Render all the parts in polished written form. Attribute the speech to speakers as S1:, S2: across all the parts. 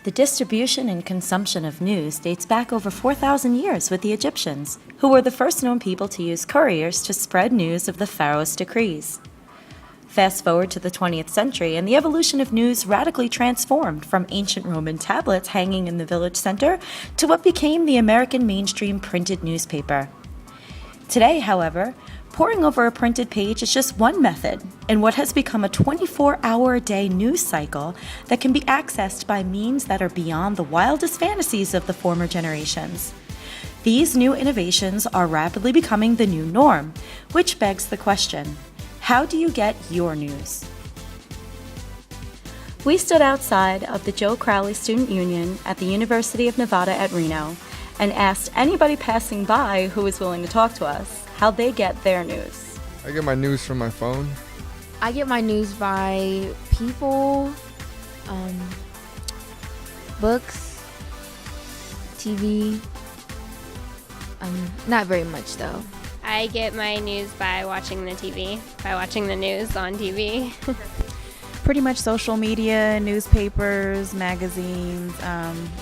S1: The distribution and consumption of news dates back over 4,000 years with the Egyptians, who were the first known people to use couriers to spread news of the pharaoh's decrees. Fast forward to the 20th century, and the evolution of news radically transformed from ancient Roman tablets hanging in the village center to what became the American mainstream printed newspaper. Today, however, poring over a printed page is just one method in what has become a 24-hour-a-day news cycle that can be accessed by means that are beyond the wildest fantasies of the former generations. These new innovations are rapidly becoming the new norm, which begs the question, how do you get your news? We stood outside of the Joe Crowley Student Union at the University of Nevada at Reno and asked anybody passing by who was willing to talk to us how they get their news.
S2: I get my news from my phone.
S3: I get my news by people, books, TV. Not very much though.
S4: I get my news by watching the TV, by watching the news on TV.
S5: Pretty much social media, newspapers, magazines,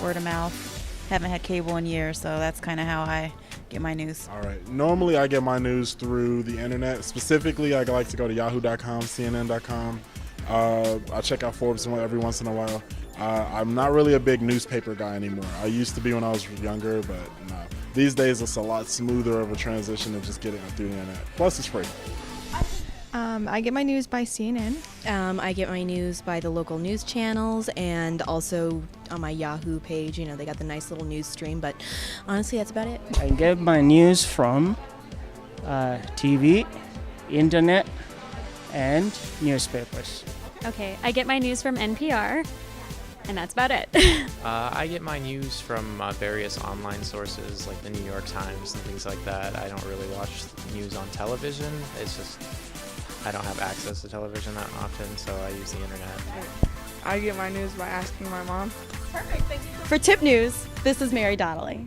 S5: word of mouth. Haven't had cable in years, so that's kind of how I get my news.
S6: All right. Normally, I get my news through the internet. Specifically, I like to go to yahoo.com, cnn.com. I check out Forbes every once in a while. I'm not really a big newspaper guy anymore. I used to be when I was younger, but no. These days, it's a lot smoother of a transition to just get it through the internet. Plus, it's free.
S7: I get my news by CNN.
S8: I get my news by the local news channels and also on my Yahoo page. You know, they got the nice little news stream, but honestly, that's about it.
S9: I get my news from TV, internet, and newspapers.
S10: Okay, I get my news from NPR, and that's about it.
S11: I get my news from various online sources like the New York Times and things like that. I don't really watch news on television. It's just I don't have access to television that often, so I use the internet.
S7: I get my news by asking my mom.
S1: For Tip News, this is Mary Donnelly.